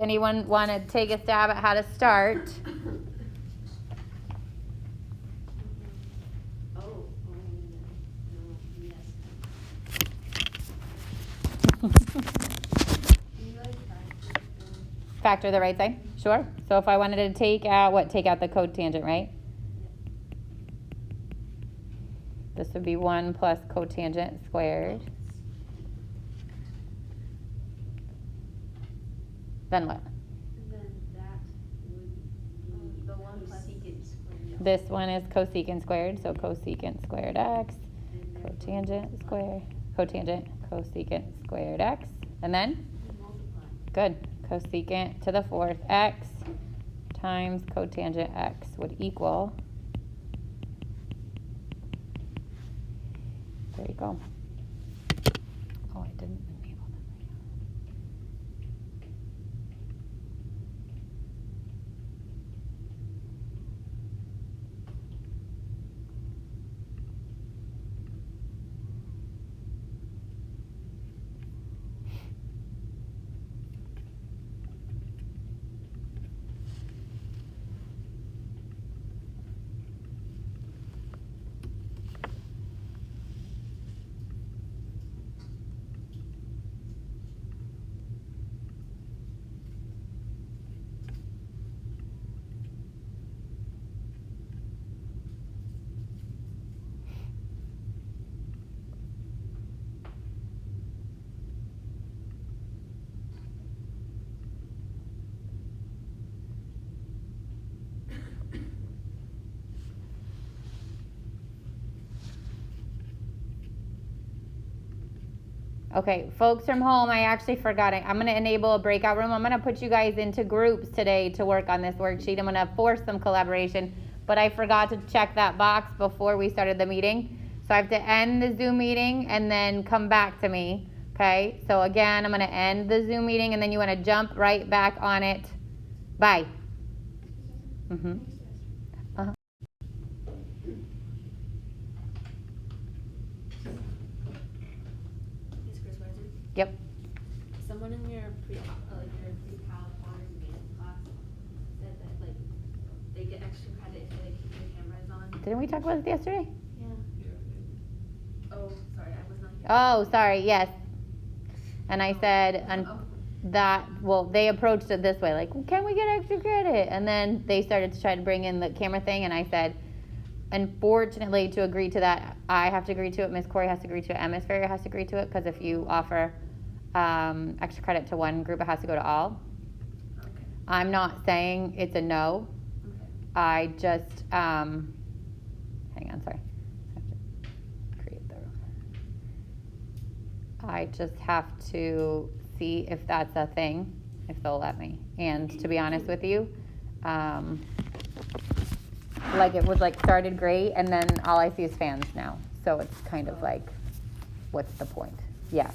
anyone want to take a stab at how to start? Factor the right side? Sure. So if I wanted to take out, take out the cotangent, right? This would be 1 plus cotangent squared. Then what? Then that would be the 1 plus secant squared. This one is cosecant squared, so cosecant squared x, cotangent squared, cotangent cosecant squared x, and then? Multiply. Good. Cosecant to the 4th x times cotangent x would equal, there you go. Oh, I didn't enable that. Okay, folks from home, I actually forgot it. I'm going to enable a breakout room. I'm going to put you guys into groups today to work on this worksheet. I'm going to force some collaboration, but I forgot to check that box before we started the meeting. So I have to end the Zoom meeting and then come back to me. Okay, so again, I'm going to end the Zoom meeting and then you want to jump right back on it. Bye. Mm-hmm. Uh-huh. Yep. Someone in your pre-cal honors advanced class said that they get extra credit if they keep their cameras on. Didn't we talk about this yesterday? Yeah. Oh, sorry, I was not here. Oh, sorry, yes. And I said they approached it this way, like, can we get extra credit? And then they started to try to bring in the camera thing, and I said, unfortunately, to agree to that, I have to agree to it, Ms. Corey has to agree to it, and Ms. Ferrier has to agree to it, because if you offer extra credit to one group, it has to go to all. Okay. I'm not saying it's a no. Okay. I just, hang on, sorry. I have to create the room. I just have to see if that's a thing, if they'll let me. And to be honest with you, it was started great, and then all I see is fans now. So it's kind of like, what's the point? Yeah.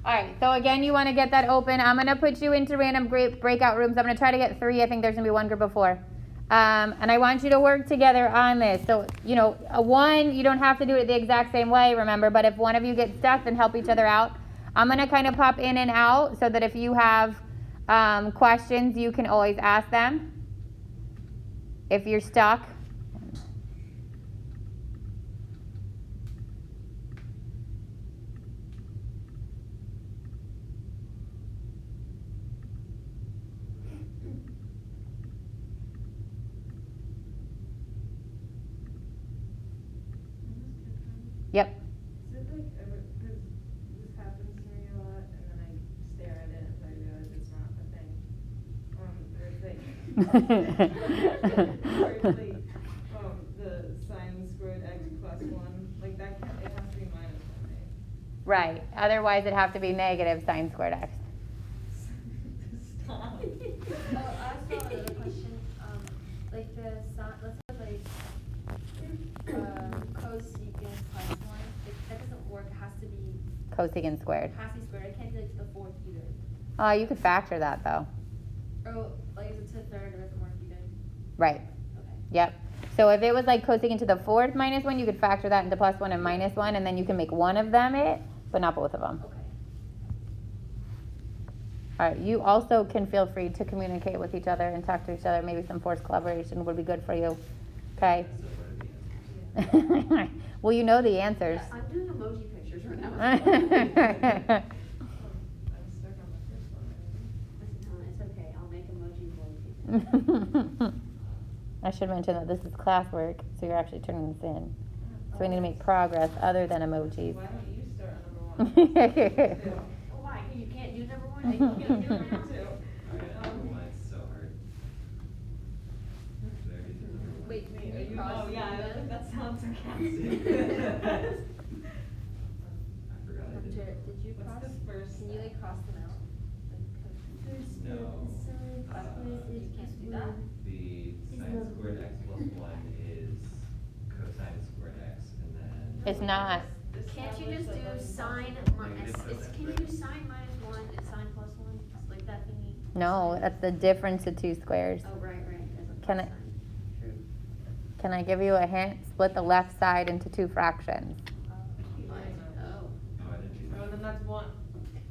All right, so again, you want to get that open. I'm going to put you into random breakout rooms. I'm going to try to get 3. I think there's going to be one group of 4. And I want you to work together on this. So, you know, a 1, you don't have to do it the exact same way, remember, but if one of you gets stuck, then help each other out. I'm going to kind of pop in and out so that if you have questions, you can always ask them. If you're stuck. Yep. Is it like ever, because this happens to me a lot, and then I stare at it and I realize it's not a thing. Or it's like, the sine squared x plus 1, like that, it has to be minus 1, right? Right. Otherwise, it'd have to be negative sine squared x. Stop. Oh, I also have another question. Like the sine, let's say like cosecant plus 1. That doesn't work. It has to be. Cosecant squared. Has to be squared. I can't do it to the 4th either. You could factor that though. Or like is it to the 3rd or doesn't work either? Right. Okay. Yep. So if it was like cosecant to the 4th minus 1, you could factor that into plus 1 and minus 1, and then you can make one of them it, but not both of them. Okay. All right. You also can feel free to communicate with each other and talk to each other. Maybe some forced collaboration would be good for you. Okay. Well, you know the answers. I'm doing emoji pictures right now. I'm stuck on the first one. No, it's okay. I'll make emoji for you. I should mention that this is classwork, so you're actually turning this in. So we need to make progress other than emojis. Why don't you start on number 1? Why? You can't do number 1? I can't do number 2. Mine's so hard. Very difficult. Wait, Me, can are you you? cross Oh, yeah, I them? think that sounds sarcastic. I forgot I did. Jared, did you cross? What's the first Can you like cross them out? No. You can't do that? The sine squared x plus 1 is cosine squared x, and then. It's not. Can't you just do sine minus, can you do sine minus 1 and sine plus 1? It's like that thingy? No, that's the difference of two squares. Oh, right. There's a Can plus I- sign. True. Can I give you a hint? Split the left side into 2 fractions. Oh. Oh, I didn't do Oh, that. then that's 1.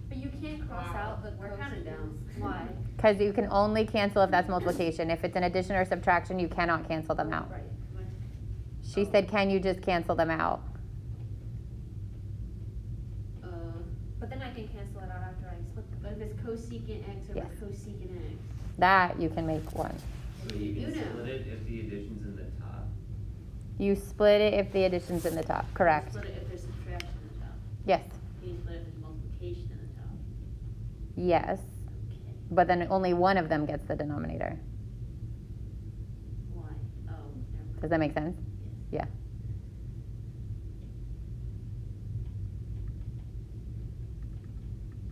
But you can't cross Wow. out the We're kinda cosecants. down. Why? Because you can only cancel if that's multiplication. If it's an addition or subtraction, you cannot cancel them out. Right. She said, can you just cancel them out? But then I can cancel it out after I split them. But if it's cosecant x over Yes. cosecant x. That you can make one. So you You can know. split it if the addition's in the top. You split it if the addition's in the top, correct? Split it if there's subtraction in the top. Yes, Can you split it if there's multiplication in the top? yes, Okay. but then only one of them gets the denominator. Why? Oh, never mind. Does that make sense? Yes. Yeah.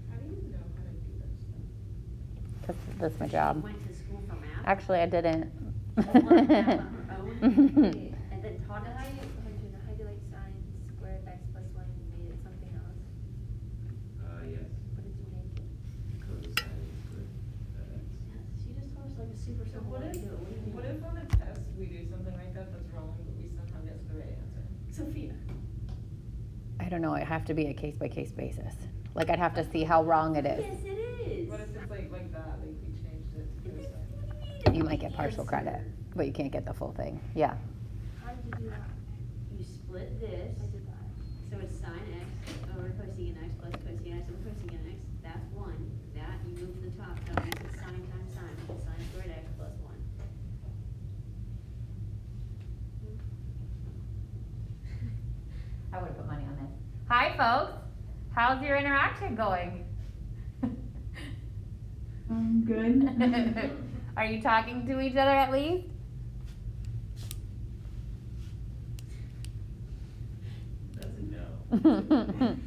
How do you know how to do this stuff? Because that's my job. Went to school for math? Actually, I didn't. She learned math on her own? And then taught How it do to you? how do you like sine squared x plus 1 and you made it something else? Yes. What did you make it? Cosine squared x. She just told us like a super So simple what way to if, do it. What do you mean? what if on a test we do something like that that's wrong, but we somehow get to the right answer? Sophia. I don't know, it'd have to be a case-by-case basis. Like, I'd have to see how wrong it is. Yes, it is. What if it's like that, like we changed it to this way? You might get partial credit, but you can't get the full thing. Yeah. How did you do that? You split this, I did that. so it's sine x over cosecant x plus cosecant x over cosecant x. That's 1. That you move to the top, that makes it sine times sine, which is sine squared x plus 1. I would have put money on this. Hi, folks. How's your interaction going? Good. Are you talking to each other at least? Doesn't know. Okay, I'm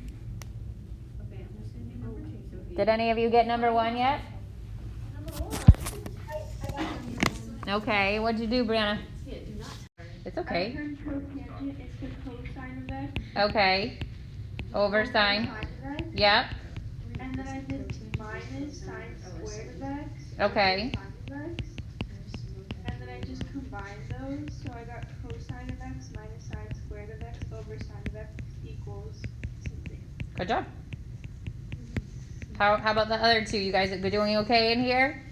just gonna do number 2, Sophia. Did any of you get number 1 yet? Okay, what'd you do, Brianna? Yeah, do not. It's okay. Tangent is the cosine of x. Okay. Over sine. Sine of x. Yep. And then I did minus sine squared of x. Okay. Sine of x. And then I just combine those, so I got cosine of x minus sine squared of x over sine of x equals something. Good job. How about the other two? You guys are doing okay in here?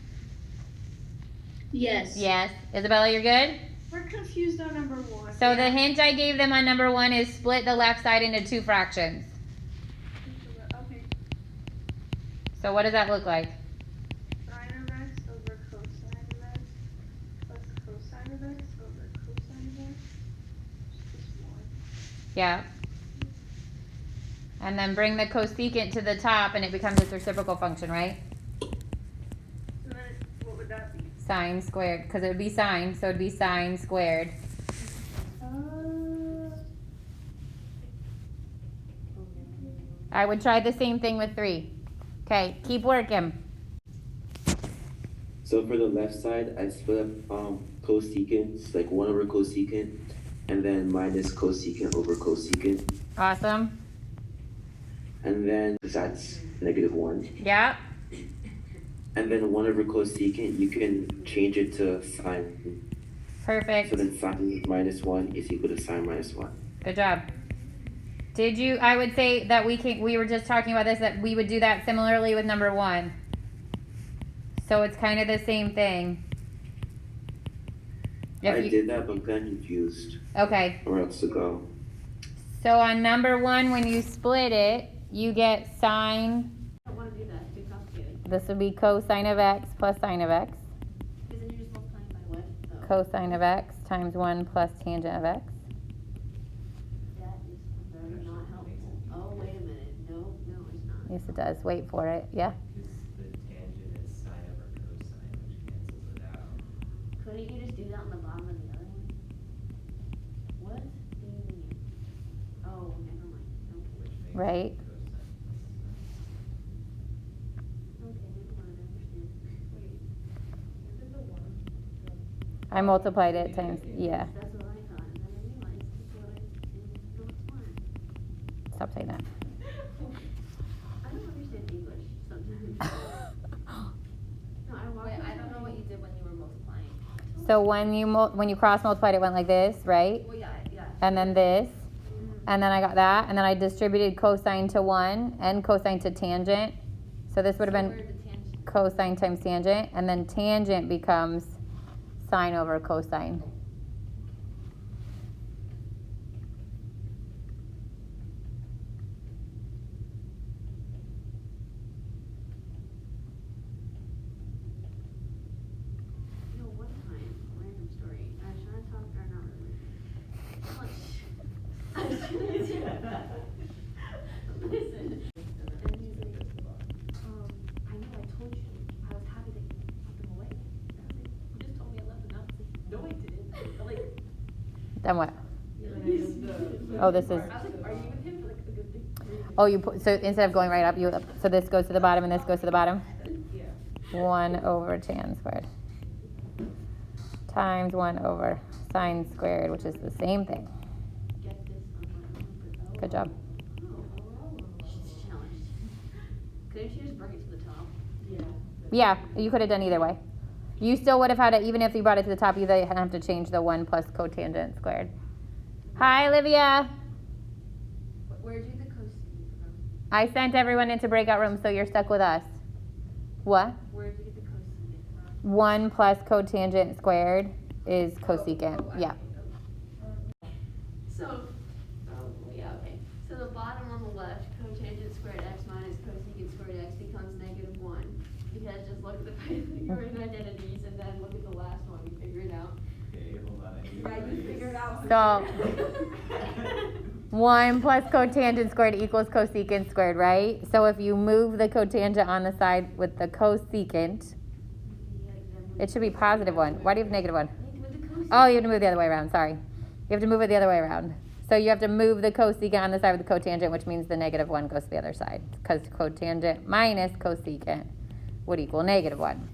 Yes. Yes. Isabella, you're good? We're confused on number 1. So the hint I gave them on number 1 is split the left side into 2 fractions. Okay. So what does that look like? Sine of x over cosine of x plus cosine of x over cosine of x. Just 1. Yeah. And then bring the cosecant to the top and it becomes its reciprocal function, right? And then what would that be? Sine squared, because it would be sine, so it would be sine squared. I would try the same thing with 3. Okay, keep working. So for the left side, I split up cosecant, like 1 over cosecant, and then minus cosecant over cosecant. Awesome. And then that's -1. Yeah. And then 1 over cosecant, you can change it to sine. Perfect. So then sine -1 is equal to sine -1. Good job. I would say that we were just talking about this, that we would do that similarly with number 1. So it's kind of the same thing. I did that, but I'm kind of confused Okay. where else to go. So on number 1, when you split it, you get sine. I don't wanna do that, it's too complicated. This would be cosine of x plus sine of x. Because then you're just multiplying by what? Oh. Cosine of x times 1 plus tangent of x. That is very not helpful. Oh, wait a minute, no, it's not. Yes, it does. Wait for it. Yeah. Because the tangent is sine over cosine, which cancels it out. Couldn't you just do that on the bottom of the other one? What do you mean? Oh, never mind, okay. Which makes Right. cosine. Okay, never mind, I understand. Isn't the 1? I multiplied it times. Yeah. That's what I thought, and then I realized that's what I did not want. Stop saying that. I don't understand English sometimes. No, I don't know what you did when you were multiplying. So when you cross multiplied, it went like this, right? Well, yeah. And then this. And then I got that. And then I distributed cosine to 1 and cosine to tangent. So this would have Where been the tangent. cosine times tangent. And then tangent becomes sine over cosine. You know, one time, random story, I was trying to talk, or not really. I was trying to listen. And he's like, I know I told you, I was happy that you put them away. And I was like, you just told me I left them out. He's like, no, I didn't. I'm like, Then what? The Oh, this is. I was like, are you with him for like a good thing? Oh, you put, so instead of going right up, so this goes to the bottom and this goes to the bottom? Yeah. 1 over tan squared. Times 1 over sine squared, which is the same thing. get this on my own, but Good job. she's challenged. Couldn't you just bring it to the top? Yeah, you could have done either way. You still would have had it, even if you brought it to the top, you then have to change the 1 plus cotangent squared. Hi, Olivia. Where'd you get the cosine from? I sent everyone into breakout rooms, so you're stuck with us. What? Where'd you get the cosine from? 1 plus cotangent squared is cosecant. Yeah. So, yeah, okay. So the bottom on the left, cotangent squared x minus cosecant squared x becomes -1. Because just look at the Pythagorean identities and then look at the last one, you figure it out. Okay, hold on. I need Right, you to figure it out. So 1 plus cotangent squared equals cosecant squared, right? So if you move the cotangent on the side with the cosecant, it should be +1. Why do you have -1? Oh, you have to move the other way around. Sorry. You have to move it the other way around. So you have to move the cosecant on the side with the cotangent, which means the -1 goes to the other side. Because cotangent minus cosecant would equal -1.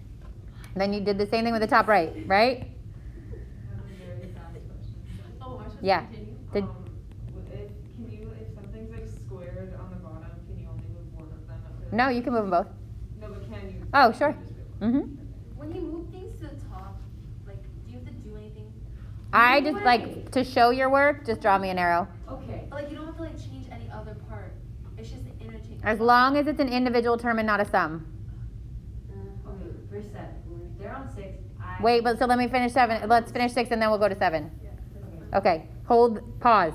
Then you did the same thing with the top right, right? I have a very fast question. Oh, I should Yeah. continue. Did- If something's like squared on the bottom, can you only move one of them? At the- No, you can move them both. No, but can you? Oh, sure. Just move one? Mm-hmm. When you move things to the top, like, do you have to do anything I just like, to show your work, just draw me an arrow. Okay. But like you don't have to like change any other part. It's just the interchange. As long as it's an individual term and not a sum. Okay, for 7, they're on 6, Wait, but so let me finish 7. Let's finish 6 and then we'll go to 7. Okay, hold, pause.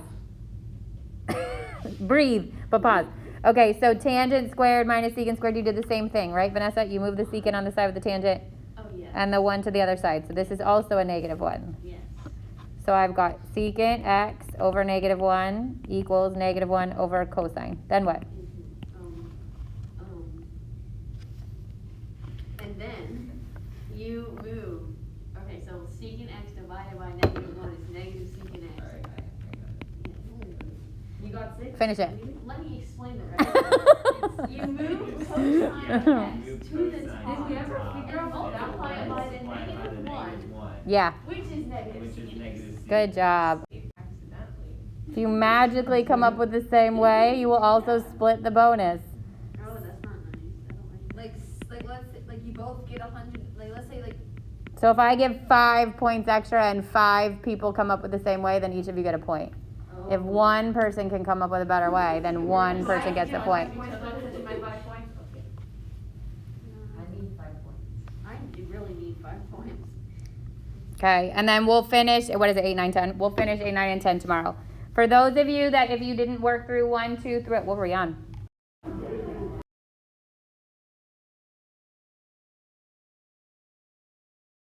Breathe, but pause. Okay, so tangent squared minus secant squared, you did the same thing, right, Vanessa? You moved the secant on the side of the tangent Oh, yeah. and the 1 to the other side. So this is also a -1. Yes. So I've got secant x over -1 equals -1 over cosine. Then what? And then you move. Okay, so secant x divided by -1 is negative secant x. Alright, I got it. You got 6? Finish it. Let me explain it right. You move cosine x Move to the cosine top. Did we ever top, figure out and multiply it by the multiply by the -1? Yeah, Which is negative Which is secant x. negative good job. Accidentally. If you magically come up with the same way, you will also split the bonus. Oh, that's not nice. I don't like Like let's say, like you both get 100. Like let's say like So if I give 5 points extra and 5 people come up with the same way, then each of you get a point. If one person can come up with a better way, then one person gets a point. I need 5 points. I really need 5 points. Okay, and then we'll finish, what is it, 8, 9, 10? We'll finish 8, 9, and 10 tomorrow. For those of you that if you didn't work through 1, 2, 3, what were we on?